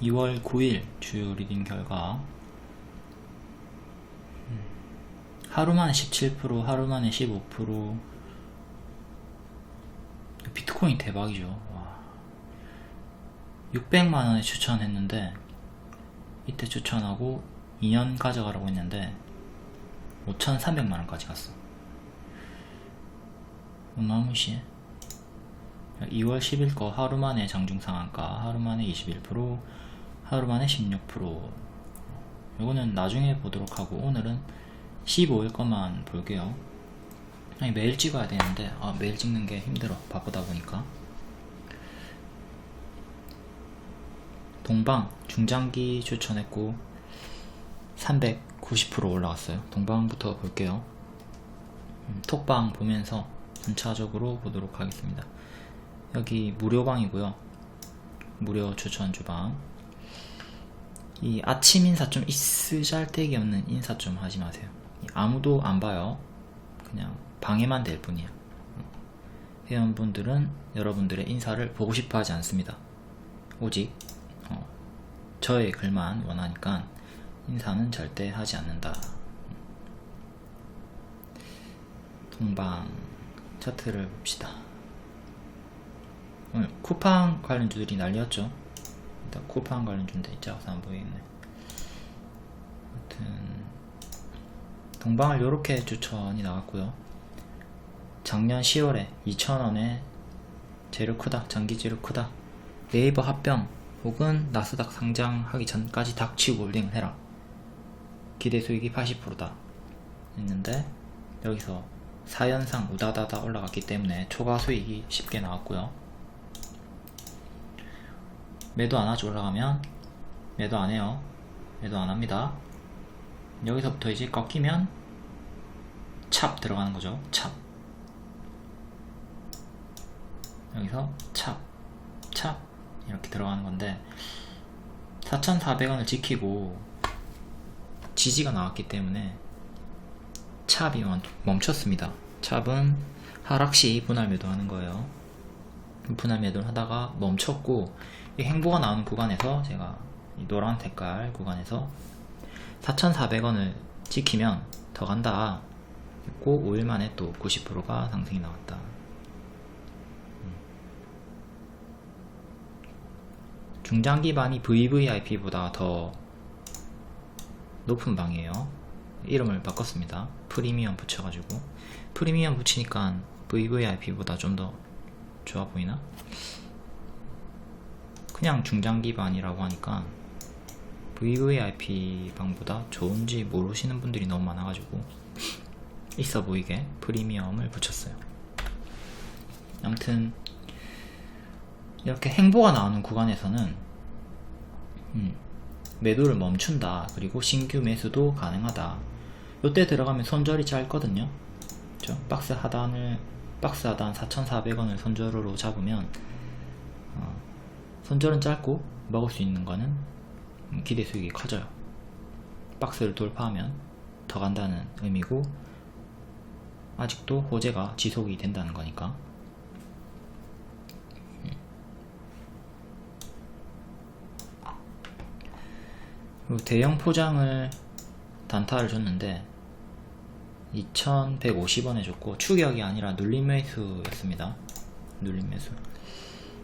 2월 9일 주요 리딩 결과 하루 만에 17%, 하루 만에 15%. 비트코인 대박이죠. 와. 600만원에 추천했는데 이때 추천하고 2년 가져가라고 했는데 5,300만원까지 갔어. 어마무시해. 2월 10일 거 하루 만에 장중상한가, 하루 만에 21%, 하루 만에 16%. 요거는 나중에 보도록 하고 오늘은 15일 것만 볼게요. 아니, 매일 찍어야 되는데 매일 찍는 게 힘들어, 바쁘다 보니까. 동방 중장기 추천했고 390% 올라갔어요. 동방부터 볼게요. 톡방 보면서 순차적으로 보도록 하겠습니다. 여기 무료방이고요. 무료 추천 주방. 이 아침 인사 좀 쓰잘데기 없는 인사 좀 하지 마세요. 아무도 안 봐요. 그냥 방해만 될 뿐이야. 회원분들은 여러분들의 인사를 보고 싶어 하지 않습니다. 오직 저의 글만 원하니까 인사는 절대 하지 않는다. 동방 차트를 봅시다. 오늘 쿠팡 관련주들이 난리였죠. 일단 쿠팡 관련주인데 작아서 안 보이겠네. 아무튼 동방을 요렇게 추천이 나왔고요. 작년 10월에 2,000원에 재료 크다, 장기재료 크다, 네이버 합병 혹은 나스닥 상장하기 전까지 닥치고 홀딩을 해라, 기대 수익이 80%다 했는데 여기서 4연상 우다다다 올라갔기 때문에 초과 수익이 쉽게 나왔고요. 매도 안하죠. 올라가면 매도 안해요. 매도 안합니다. 여기서부터 이제 꺾이면 찹 들어가는 거죠. 찹. 여기서 찹 이렇게 들어가는 건데 4,400원을 지키고 지지가 나왔기 때문에 찹이 멈췄습니다. 찹은 하락시 분할 매도하는 거예요. 분할 매도를 하다가 멈췄고 이 행보가 나오는 구간에서 제가 이 노란 색깔 구간에서 4,400원을 지키면 더 간다 했고 5일 만에 또 90%가 상승이 나왔다. 중장기반이 VVIP보다 더 높은 방이에요. 이름을 바꿨습니다. 프리미엄 붙여가지고. 프리미엄 붙이니까 VVIP보다 좀 더 좋아 보이나? 그냥 중장기반이라고 하니까 VVIP 방보다 좋은지 모르시는 분들이 너무 많아가지고 있어 보이게 프리미엄을 붙였어요. 아무튼 이렇게 행보가 나오는 구간에서는 매도를 멈춘다. 그리고 신규 매수도 가능하다. 요때 들어가면 손절이 짧거든요. 그렇죠? 박스 하단 4,400원을 손절으로 잡으면 손절은 짧고 먹을 수 있는 거는 기대 수익이 커져요. 박스를 돌파하면 더 간다는 의미고 아직도 호재가 지속이 된다는 거니까. 그리고 대형 포장을 단타를 줬는데 2,150원에 줬고 추격이 아니라 눌림 매수였습니다. 눌림 매수.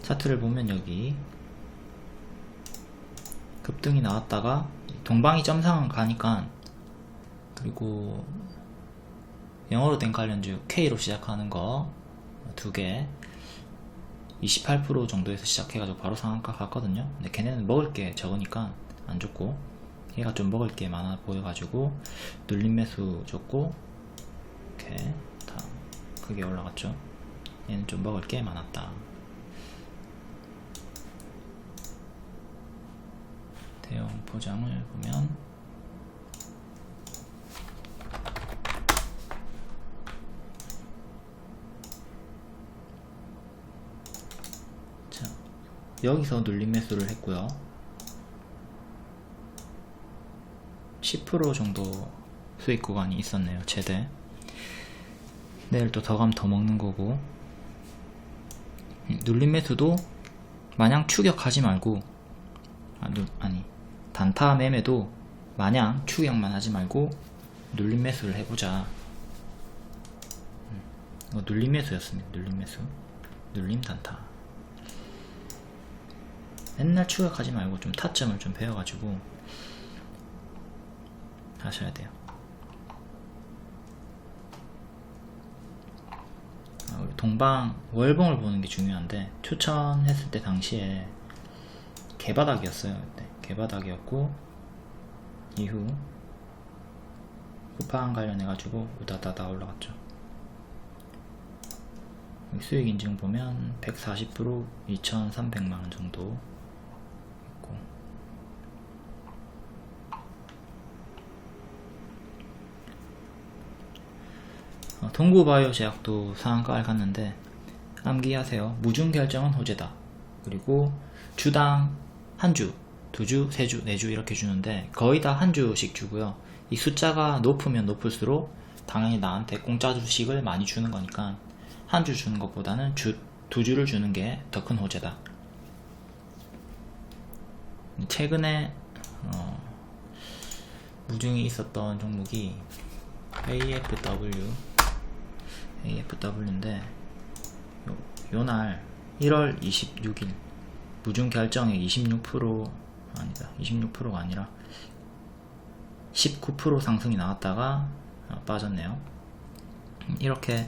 차트를 보면 여기 급등이 나왔다가 동방이 점상 가니까, 그리고 영어로 된 관련주 K로 시작하는 거 2개 28% 정도에서 시작해가지고 바로 상한가 갔거든요. 근데 걔네는 먹을 게 적으니까 안 좋고, 얘가 좀 먹을 게 많아 보여가지고 눌림 매수 줬고 이렇게 다 크게 올라갔죠. 얘는 좀 먹을 게 많았다. 대형 포장을 보면 자, 여기서 눌림 매수를 했고요. 10% 정도 수익 구간이 있었네요. 최대. 내일 또 더 가면 더 먹는 거고, 눌림 매수도 마냥 추격하지 말고 아니 단타 매매도 마냥 추격만 하지 말고 눌림 매수를 해보자. 눌림 매수였습니다. 눌림 매수, 눌림 단타. 맨날 추격하지 말고 좀 타점을 좀 배워가지고 하셔야 돼요. 동방 월봉을 보는 게 중요한데, 추천했을 때 당시에 개바닥이었어요. 그때 개바닥이었고 이후 후판 관련해가지고 우다다다 올라갔죠. 수익 인증 보면 140% 2,300만원 정도 있고, 동구바이오 제약도 상한가를 갔는데 암기하세요. 무중 결정은 호재다. 그리고 주당 한 주, 두 주, 세 주, 네 주 이렇게 주는데 거의 다 한 주씩 주고요. 이 숫자가 높으면 높을수록 당연히 나한테 공짜 주식을 많이 주는 거니까 한 주 주는 것보다는 두 주를 주는 게 더 큰 호재다. 최근에 무중이 있었던 종목이 AFW인데 요날 1월 26일 무중 결정의 26% 아니다, 26%가 아니라 19% 상승이 나왔다가 빠졌네요. 이렇게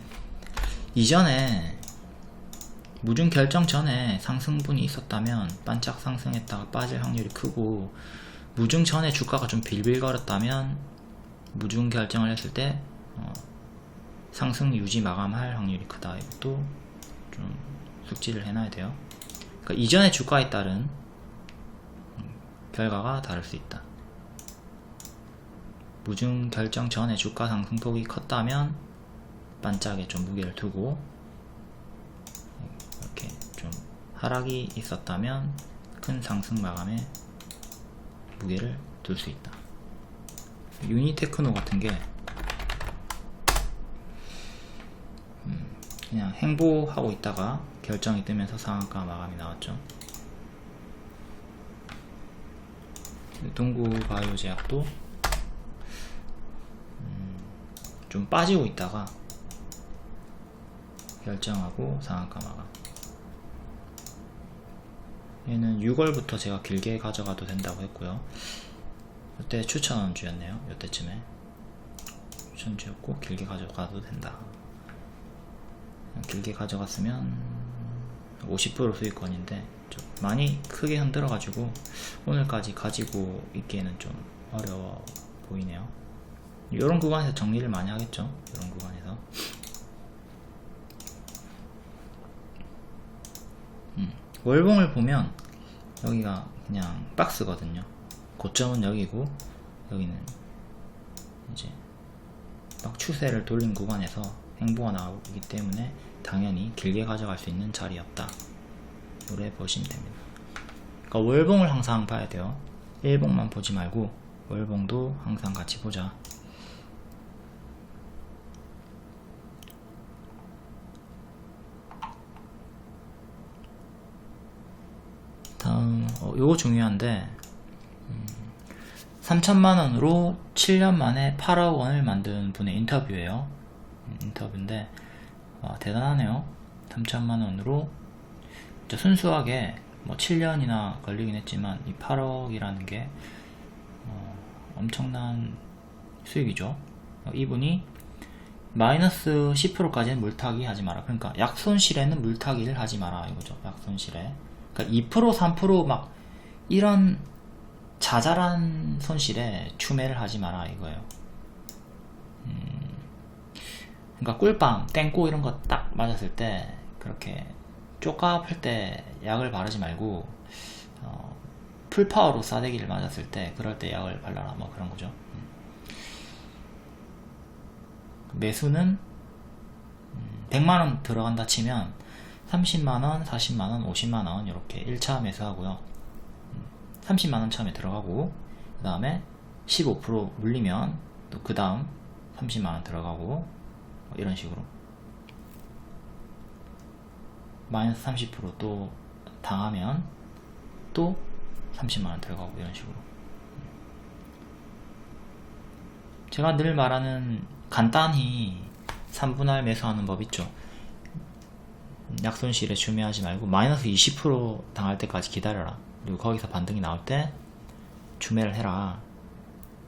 이전에 무중 결정 전에 상승분이 있었다면 반짝 상승했다가 빠질 확률이 크고, 무중 전에 주가가 좀 빌빌거렸다면 무중 결정을 했을 때 상승 유지 마감할 확률이 크다. 이것도 좀 숙지를 해놔야 돼요. 그러니까 이전의 주가에 따른 결과가 다를 수 있다. 무중 결정 전에 주가 상승폭이 컸다면 반짝에 좀 무게를 두고, 이렇게 좀 하락이 있었다면 큰 상승 마감에 무게를 둘 수 있다. 유니테크노 같은 게 그냥 행보하고 있다가 결정이 뜨면서 상한가 마감이 나왔죠. 동구바이오 제약도 좀 빠지고 있다가 결정하고 상한가 마감. 얘는 6월부터 제가 길게 가져가도 된다고 했고요. 이때 추천주였네요. 이때쯤에 추천주였고 길게 가져가도 된다. 길게 가져갔으면 50% 수익권인데 좀 많이 크게 흔들어 가지고 오늘까지 가지고 있기에는 좀 어려워 보이네요. 이런 구간에서 정리를 많이 하겠죠. 이런 구간에서 월봉을 보면 여기가 그냥 박스거든요. 고점은 여기고 여기는 이제 막 추세를 돌린 구간에서 행보가 나오기 때문에 당연히 길게 가져갈 수 있는 자리였다. 이렇게 보시면 됩니다. 그러니까 월봉을 항상 봐야 돼요. 일봉만 보지 말고 월봉도 항상 같이 보자. 다음 요거 중요한데 3천만원으로 7년 만에 8억 원을 만든 분의 인터뷰예요. 인터뷰인데 대단하네요. 3천만원으로 순수하게 뭐 7년이나 걸리긴 했지만 이 8억이라는 게 엄청난 수익이죠. 이분이 마이너스 10%까지는 물타기 하지 마라. 그러니까 약손실에는 물타기를 하지 마라 이거죠. 약손실에. 그러니까 2% 3% 막 이런 자잘한 손실에 추매를 하지 마라 이거예요. 그러니까 꿀빵, 땡꼬 이런 거 딱 맞았을 때 그렇게 쪼까 아플 때 약을 바르지 말고 풀파워로 싸대기를 맞았을 때 그럴 때 약을 발라라 뭐 그런 거죠. 매수는 100만원 들어간다 치면 30만원, 40만원, 50만원 이렇게 1차 매수하고요. 30만원 처음에 들어가고 그 다음에 15% 물리면 또 그 다음 30만원 들어가고 이런 식으로 마이너스 30% 또 당하면 또 30만원 들어가고 이런 식으로. 제가 늘 말하는 간단히 3분할 매수하는 법 있죠. 약손실에 주매하지 말고 마이너스 20% 당할 때까지 기다려라. 그리고 거기서 반등이 나올 때 주매를 해라.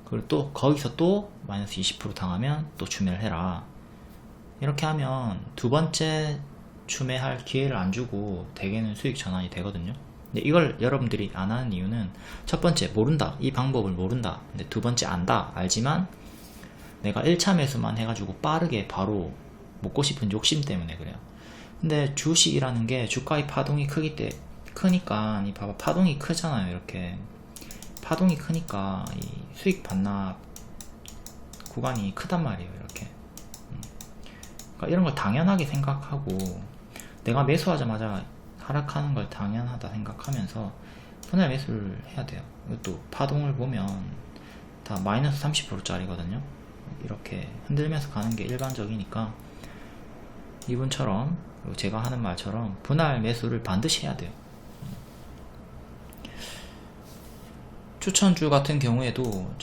그리고 또 거기서 또 마이너스 20% 당하면 또 주매를 해라. 이렇게 하면 두 번째 주매할 기회를 안 주고 대개는 수익 전환이 되거든요. 근데 이걸 여러분들이 안 하는 이유는 첫 번째 모른다. 이 방법을 모른다. 근데 두 번째 안다. 알지만 내가 1차 매수만 해가지고 빠르게 바로 먹고 싶은 욕심 때문에 그래요. 근데 주식이라는 게 주가의 파동이 크니까 이 봐봐, 파동이 크잖아요. 이렇게 파동이 크니까 이 수익 반납 구간이 크단 말이에요. 이렇게. 그러니까 이런 걸 당연하게 생각하고 내가 매수하자마자 하락하는 걸 당연하다 생각하면서 분할 매수를 해야 돼요. 이것도 파동을 보면 다 마이너스 30%짜리거든요 이렇게 흔들면서 가는 게 일반적이니까 이분처럼 제가 하는 말처럼 분할 매수를 반드시 해야 돼요. 추천주 같은 경우에도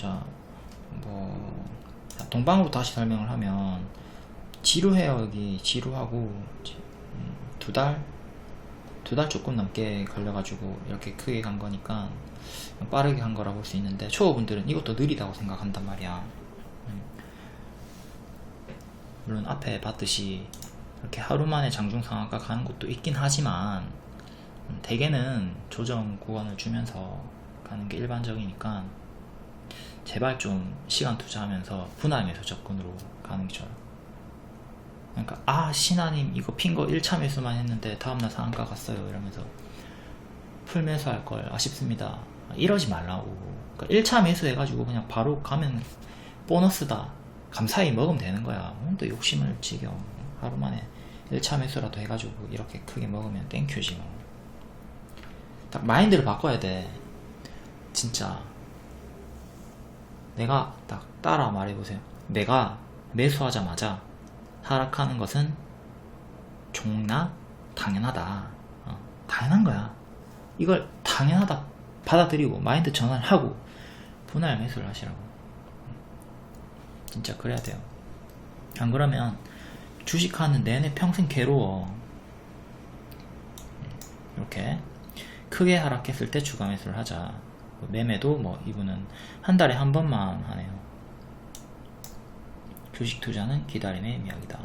동방으로 다시 설명을 하면 지루해요. 여기 지루하고 두 달 조금 넘게 걸려가지고 이렇게 크게 간 거니까 빠르게 간 거라 볼 수 있는데 초보분들은 이것도 느리다고 생각한단 말이야. 물론 앞에 봤듯이 이렇게 하루 만에 장중 상한가 가는 것도 있긴 하지만 대개는 조정 구간을 주면서 가는 게 일반적이니까 제발 좀 시간 투자하면서 분할 매수 접근으로 가는 게 좋아요. 그러니까 신하님 이거 핀 거 1차 매수만 했는데 다음날 상한가 갔어요 이러면서 풀 매수할 걸 아쉽습니다 이러지 말라고. 그러니까 1차 매수 해가지고 그냥 바로 가면 보너스다 감사히 먹으면 되는 거야. 또 욕심을 지겨. 하루 만에 1차 매수라도 해가지고 이렇게 크게 먹으면 땡큐지 뭐. 딱 마인드를 바꿔야 돼. 진짜 내가 딱 따라 말해보세요. 내가 매수하자마자 하락하는 것은 종나 당연하다. 당연한 거야. 이걸 당연하다 받아들이고 마인드 전환을 하고 분할 매수를 하시라고. 진짜 그래야 돼요. 안 그러면 주식하는 내내 평생 괴로워. 이렇게 크게 하락했을 때 주가 매수를 하자. 매매도 뭐 이분은 한 달에 한 번만 하네요. 주식 투자는 기다림의 미학이다.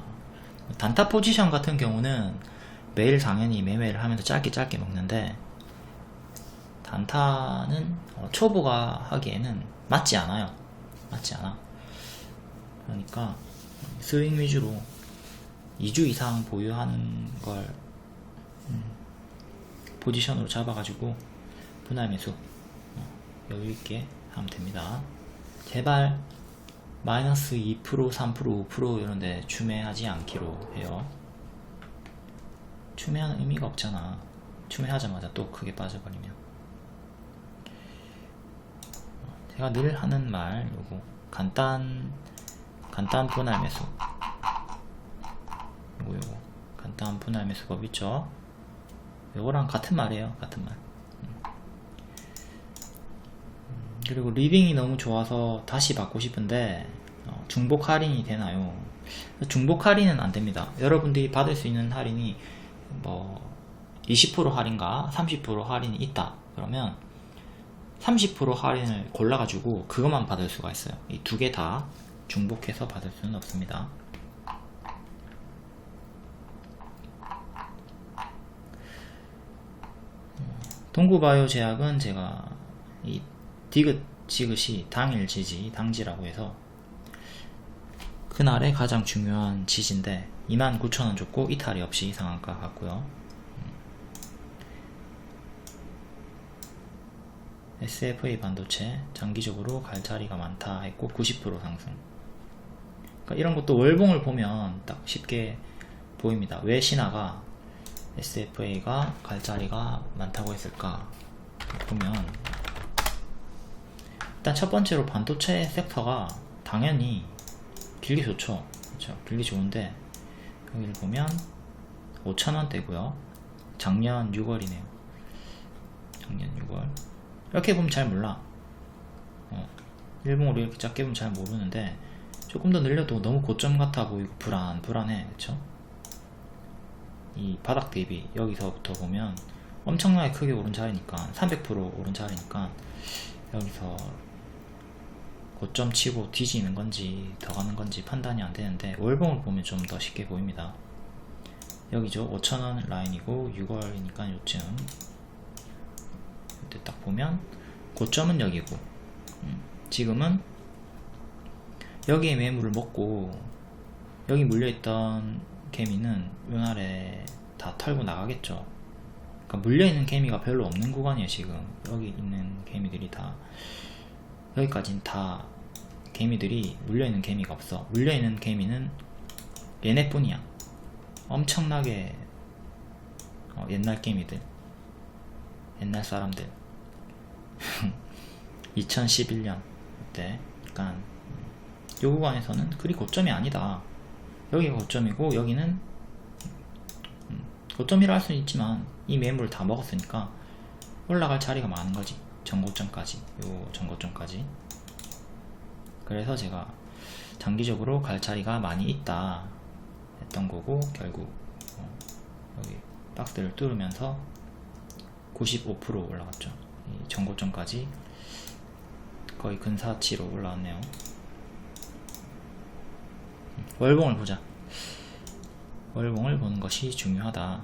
단타 포지션 같은 경우는 매일 당연히 매매를 하면서 짧게 먹는데 단타는 초보가 하기에는 맞지 않아요. 맞지 않아. 그러니까 스윙 위주로 2주 이상 보유하는 걸 포지션으로 잡아가지고 분할 매수 여유있게 하면 됩니다. 제발 마이너스 2%, 3%, 5% 이런데 추매하지 않기로 해요. 추매하는 의미가 없잖아. 추매하자마자 또 크게 빠져버리면. 제가 늘 하는 말 요거 간단 분할 매수 요거 간단 분할 매수법 있죠. 요거랑 같은 말이에요. 같은 말. 그리고 리빙이 너무 좋아서 다시 받고 싶은데 중복 할인이 되나요? 중복 할인은 안됩니다. 여러분들이 받을 수 있는 할인이 뭐 20% 할인가 30% 할인이 있다 그러면 30% 할인을 골라가지고 그것만 받을 수가 있어요. 이 두 개 다 중복해서 받을 수는 없습니다. 동구바이오 제약은 제가 이 지그시 당일 지지 당지라고 해서 그날의 가장 중요한 지지인데 29,000원 줬고 이탈이 없이 상한가 갔고요. SFA 반도체 장기적으로 갈 자리가 많다 했고 90% 상승. 그러니까 이런 것도 월봉을 보면 딱 쉽게 보입니다. 왜 신화가 SFA가 갈 자리가 많다고 했을까 보면 일단 첫 번째로 반도체 섹터가 당연히 길게 좋죠. 그렇죠? 길게 좋은데 여기를 보면 5,000원대고요. 작년 6월이네요. 작년 6월 이렇게 보면 잘 몰라. 일봉으로 이렇게 작게 보면 잘 모르는데 조금 더 늘려도 너무 고점 같아 보이고 불안해. 그쵸? 이 바닥 대비 여기서부터 보면 엄청나게 크게 오른 자리니까 300% 오른 자리니까 여기서 고점 치고 뒤지는 건지 더 가는 건지 판단이 안 되는데 월봉을 보면 좀 더 쉽게 보입니다. 여기죠. 5,000원 라인이고 6월이니까 요쯤 이때 딱 보면 고점은 여기고 지금은 여기에 매물을 먹고 여기 물려있던 개미는 요 날에 다 털고 나가겠죠. 그러니까 물려있는 개미가 별로 없는 구간이에요. 지금 여기 있는 개미들이 다 여기까지는 다 개미들이 물려있는 개미가 없어. 물려있는 개미는 얘네뿐이야. 엄청나게 옛날 개미들, 옛날 사람들 2011년 때 그러니까 요 구간에서는 그리 고점이 아니다. 여기가 고점이고 여기는 고점이라 할 수는 있지만 이 매물을 다 먹었으니까 올라갈 자리가 많은 거지. 전고점까지, 요 전고점까지. 그래서 제가 장기적으로 갈 자리가 많이 있다 했던 거고, 결국 여기 박스를 뚫으면서 95% 올라갔죠. 이 전고점까지 거의 근사치로 올라왔네요. 월봉을 보자. 월봉을 보는 것이 중요하다.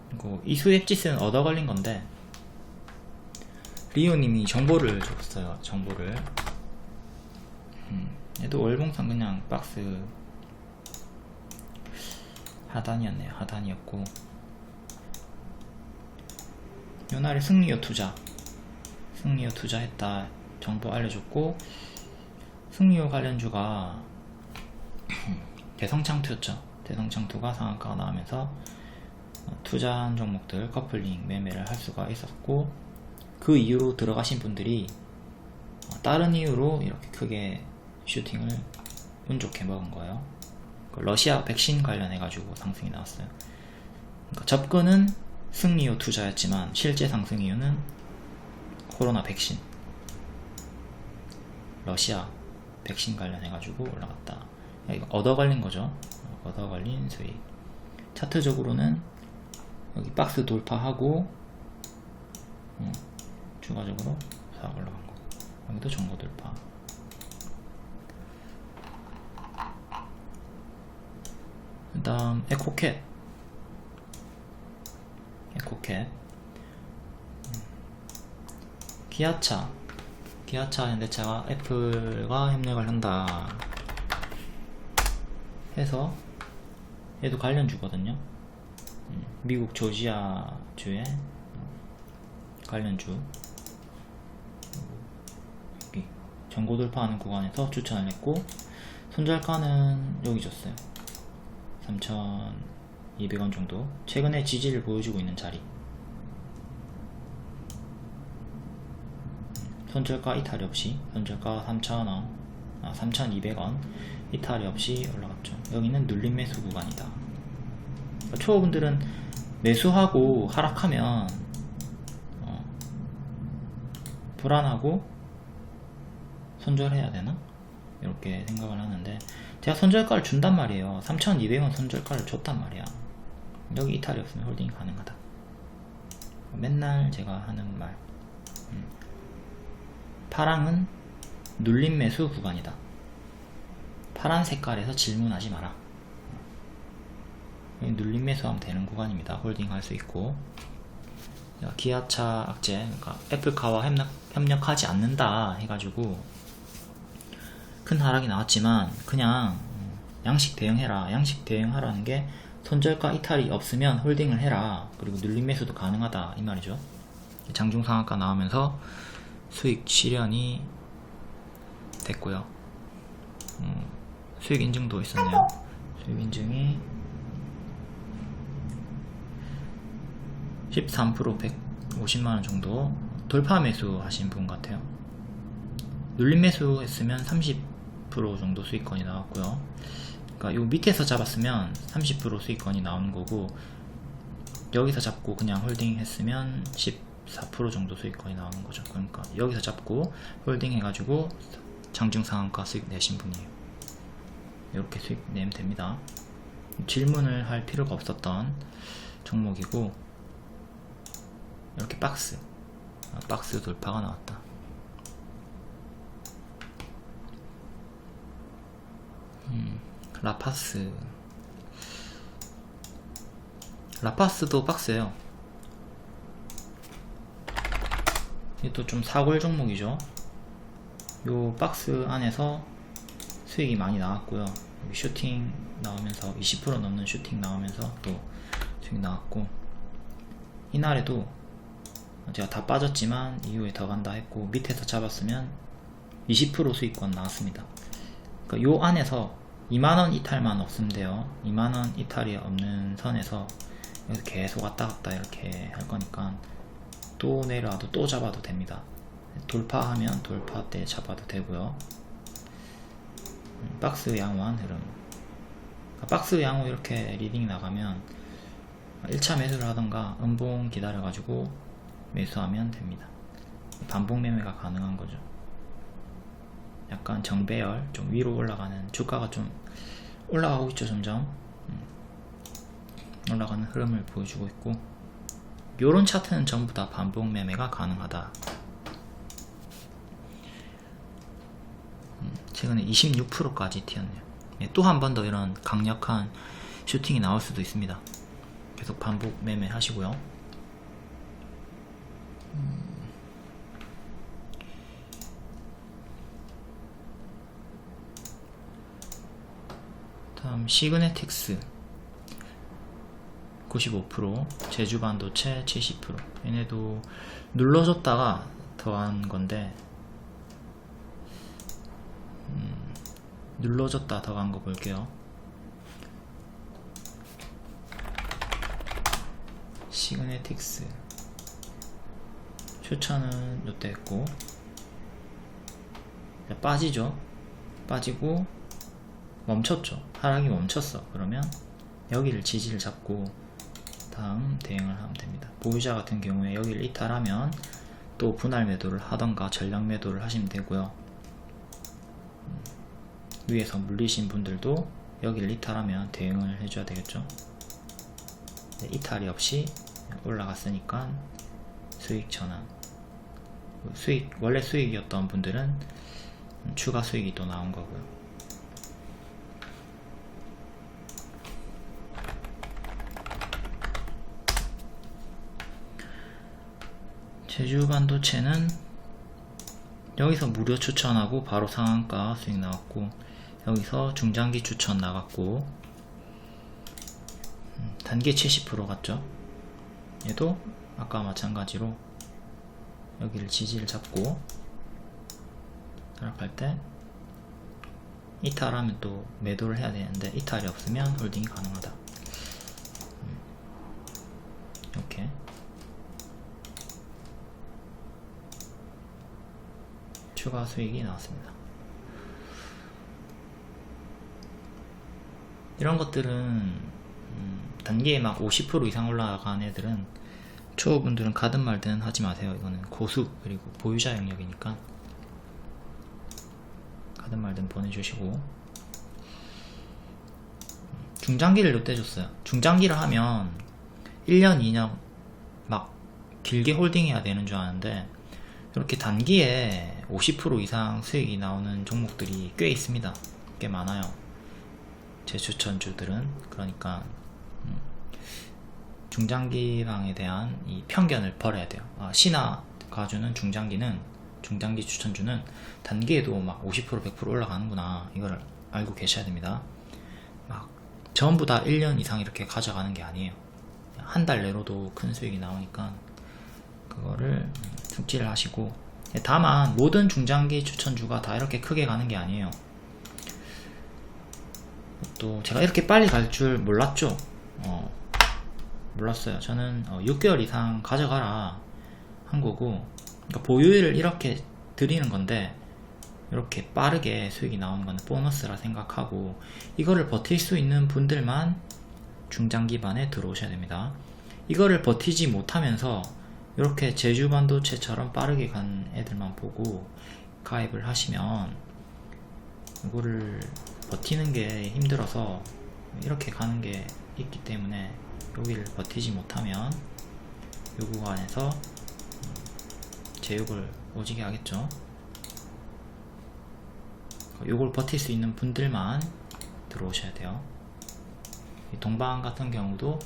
그리고 이수 엣지스는 얻어 걸린 건데 리오님이 정보를 줬어요. 정보를. 얘도 월봉상 그냥 박스 하단이었네요. 하단이었고 요날에 승리호 투자했다 정보 알려줬고, 승리호 관련주가 대성창투였죠. 대성창투가 상한가가 나오면서 투자한 종목들 커플링 매매를 할 수가 있었고, 그 이후로 들어가신 분들이 다른 이유로 이렇게 크게 슈팅을 운 좋게 먹은 거예요. 러시아 백신 관련해가지고 상승이 나왔어요. 그러니까 접근은 승리호 투자였지만 실제 상승 이유는 코로나 백신, 러시아 백신 관련해가지고 올라갔다. 이거 얻어 걸린 거죠. 얻어 걸린 수익. 차트적으로는 여기 박스 돌파하고 추가적으로 싹 올라간 거. 여기도 정고 돌파. 그 다음 에코캣 기아차 현대차가 애플과 협력을 한다 해서 얘도 관련주거든요. 미국 조지아주의 관련주. 여기 전고 돌파하는 구간에서 추천을 했고, 손절가는 여기 줬어요. 3,200원 정도. 최근에 지지를 보여주고 있는 자리. 손절가 이탈이 없이, 손절가 3,000원, 3,200원 이탈이 없이 올라갔죠. 여기는 눌림 매수 구간이다. 그러니까 초보분들은 매수하고 하락하면 불안하고 손절해야 되나? 이렇게 생각을 하는데, 제가 손절가를 준단 말이에요. 3,200원 손절가를 줬단 말이야. 여기 이탈이 없으면 홀딩이 가능하다. 맨날 제가 하는 말. 파랑은 눌림 매수 구간이다. 파란 색깔에서 질문하지 마라. 눌림 매수하면 되는 구간입니다. 홀딩 할 수 있고. 기아차 악재, 그러니까 애플카와 협력하지 않는다 해가지고 큰 하락이 나왔지만 그냥 양식 대응해라. 양식 대응하라는 게 손절가 이탈이 없으면 홀딩을 해라. 그리고 눌림 매수도 가능하다 이 말이죠. 장중 상한가 나오면서 수익 실현이 됐고요. 수익 인증도 있었네요. 수익 인증이 13% 150만원 정도 돌파 매수 하신 분 같아요. 눌림 매수 했으면 30% 정도 수익권이 나왔고요. 그러니까 요 밑에서 잡았으면 30% 수익권이 나오는 거고, 여기서 잡고 그냥 홀딩 했으면 4% 정도 수익권이 나오는 거죠. 그러니까 여기서 잡고 홀딩 해가지고 장중 상한가 수익 내신 분이에요. 이렇게 수익 내면 됩니다. 질문을 할 필요가 없었던 종목이고, 이렇게 박스 돌파가 나왔다. 라파스도 박스예요. 이것도 좀 사골 종목이죠. 요 박스 안에서 수익이 많이 나왔고요. 여기 슈팅 나오면서 20% 넘는 슈팅 나오면서 또 수익 나왔고, 이날에도 제가 다 빠졌지만 이후에 더 간다 했고, 밑에서 잡았으면 20% 수익권 나왔습니다. 그러니까 요 안에서 2만원 이탈만 없으면 돼요. 2만원 이탈이 없는 선에서 여기서 계속 왔다 갔다 이렇게 할 거니까 또 내려와도 또 잡아도 됩니다. 돌파하면 돌파 때 잡아도 되고요. 박스 양호한 흐름. 박스 양호 이렇게 리딩 나가면 1차 매수를 하던가 음봉 기다려 가지고 매수하면 됩니다. 반복 매매가 가능한 거죠. 약간 정배열, 좀 위로 올라가는, 주가가 좀 올라가고 있죠. 점점 올라가는 흐름을 보여주고 있고, 요런 차트는 전부 다 반복 매매가 가능하다. 최근에 26%까지 튀었네요. 또 한 번 더 이런 강력한 슈팅이 나올 수도 있습니다. 계속 반복 매매 하시고요. 다음 시그네틱스 95%, 제주반도체 70%. 얘네도 눌러줬다가 더한 건데, 눌러줬다 더한 거 볼게요. 시그네틱스 추천은 요때 했고, 빠지죠. 빠지고 멈췄죠. 하락이 멈췄어. 그러면 여기를 지지를 잡고 다음 대응을 하면 됩니다. 보유자 같은 경우에 여기를 이탈하면 또 분할 매도를 하던가 전량 매도를 하시면 되고요. 위에서 물리신 분들도 여기를 이탈하면 대응을 해줘야 되겠죠. 네, 이탈이 없이 올라갔으니까 수익 전환. 원래 수익이었던 분들은 추가 수익이 또 나온 거고요. 제주반도체는 여기서 무료 추천하고 바로 상한가 수익 나왔고, 여기서 중장기 추천 나갔고, 단기 70% 갔죠. 얘도 아까 마찬가지로 여기를 지지를 잡고 하락할 때 이탈하면 또 매도를 해야 되는데, 이탈이 없으면 홀딩이 가능하다. 이렇게 추가 수익이 나왔습니다. 이런 것들은 단기에 막 50% 이상 올라간 애들은, 초보분들은 가든 말든 하지 마세요. 이거는 고수 그리고 보유자 영역이니까 가든 말든 보내주시고, 중장기를 요때 줬어요. 중장기를 하면 1년 2년 막 길게 홀딩해야 되는 줄 아는데, 이렇게 단기에 50% 이상 수익이 나오는 종목들이 꽤 있습니다. 꽤 많아요. 제 추천주들은. 그러니까 중장기방에 대한 이 편견을 버려야 돼요. 신화가 주는 중장기 추천주는 단기에도 막 50% 100% 올라가는구나, 이걸 알고 계셔야 됩니다. 막 전부 다 1년 이상 이렇게 가져가는 게 아니에요. 한 달 내로도 큰 수익이 나오니까 그거를 숙지를 하시고, 다만 모든 중장기 추천주가 다 이렇게 크게 가는 게 아니에요. 또 제가 이렇게 빨리 갈 줄 몰랐죠. 몰랐어요. 저는 6개월 이상 가져가라 한 거고, 그러니까 보유율을 이렇게 드리는 건데, 이렇게 빠르게 수익이 나오는 건 보너스라 생각하고, 이거를 버틸 수 있는 분들만 중장기반에 들어오셔야 됩니다. 이거를 버티지 못하면서 이렇게 제주 반도체처럼 빠르게 간 애들만 보고 가입을 하시면 이거를 버티는 게 힘들어서 이렇게 가는 게 있기 때문에 여기를 버티지 못하면 요 구간에서 제욕을 오지게 하겠죠. 요걸 버틸 수 있는 분들만 들어오셔야 돼요. 이 동방 같은 경우도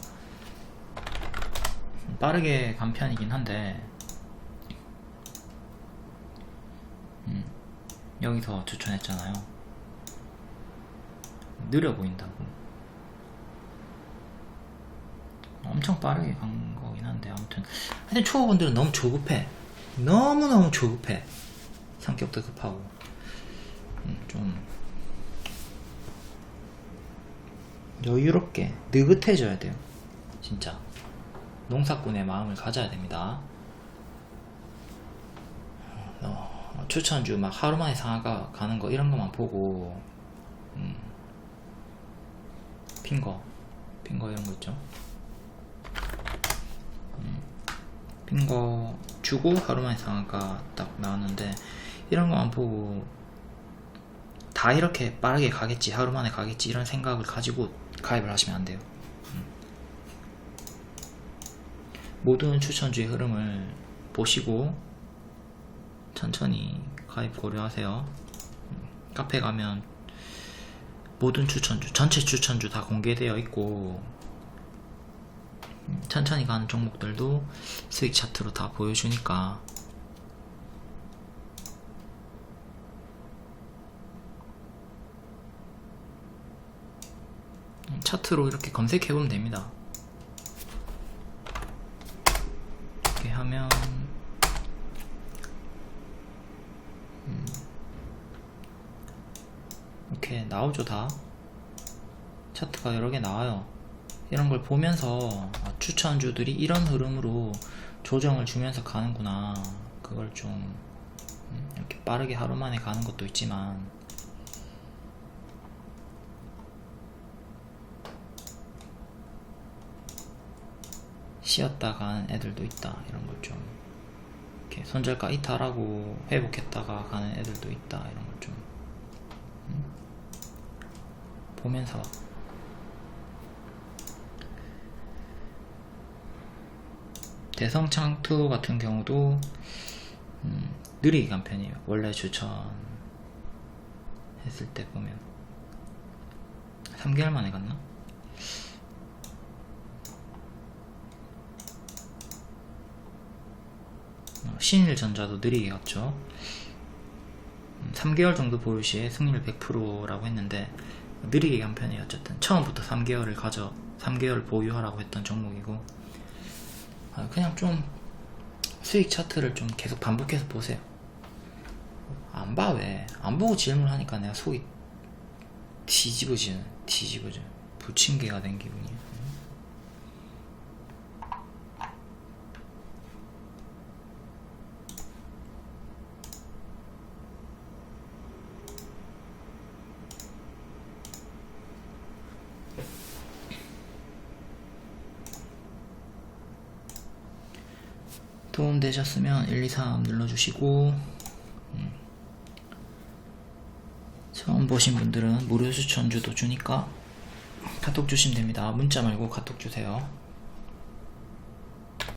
빠르게 간 편이긴 한데 여기서 추천했잖아요. 느려 보인다고. 엄청 빠르게 간 거긴 한데 아무튼 하여튼 초보분들은 너무 조급해. 너무너무 조급해. 성격도 급하고 좀 여유롭게 느긋해져야 돼요. 진짜 농사꾼의 마음을 가져야 됩니다. 추천주 막 하루만에 상한가 가는 거 이런 것만 보고 핀거 이런 거 있죠. 핀거 주고 하루만에 상한가 딱 나왔는데 이런 것만 보고 다 이렇게 빠르게 가겠지, 하루만에 가겠지 이런 생각을 가지고 가입을 하시면 안 돼요. 모든 추천주의 흐름을 보시고 천천히 가입 고려하세요. 카페 가면 모든 추천주, 전체 추천주 다 공개되어 있고 천천히 가는 종목들도 수익 차트로 다 보여주니까 차트로 이렇게 검색해보면 됩니다. 이렇게 하면 이렇게 나오죠. 다 차트가 여러 개 나와요. 이런 걸 보면서 추천주들이 이런 흐름으로 조정을 주면서 가는구나, 그걸 좀 이렇게 빠르게 하루 만에 가는 것도 있지만 쉬었다 가는 애들도 있다, 이런 걸 좀 이렇게 손절가 이탈하고 회복했다가 가는 애들도 있다, 이런 걸 좀 보면서 대성창투 같은 경우도 느리게 간 편이에요. 원래 추천했을 때 보면 3개월 만에 갔나? 신일전자도 느리게 갔죠. 3개월 정도 보유 시에 승률 100%라고 했는데 느리게 간 편이에요. 어쨌든 처음부터 3개월 보유하라고 했던 종목이고, 그냥 좀 수익 차트를 좀 계속 반복해서 보세요. 안 봐. 왜? 안 보고 질문하니까 내가 속이 뒤집어져. 부침개가 된 기분이야. 도움 되셨으면 1, 2, 3 눌러주시고, 처음 보신 분들은 무료 추천주도 주니까 카톡 주시면 됩니다. 문자 말고 카톡 주세요.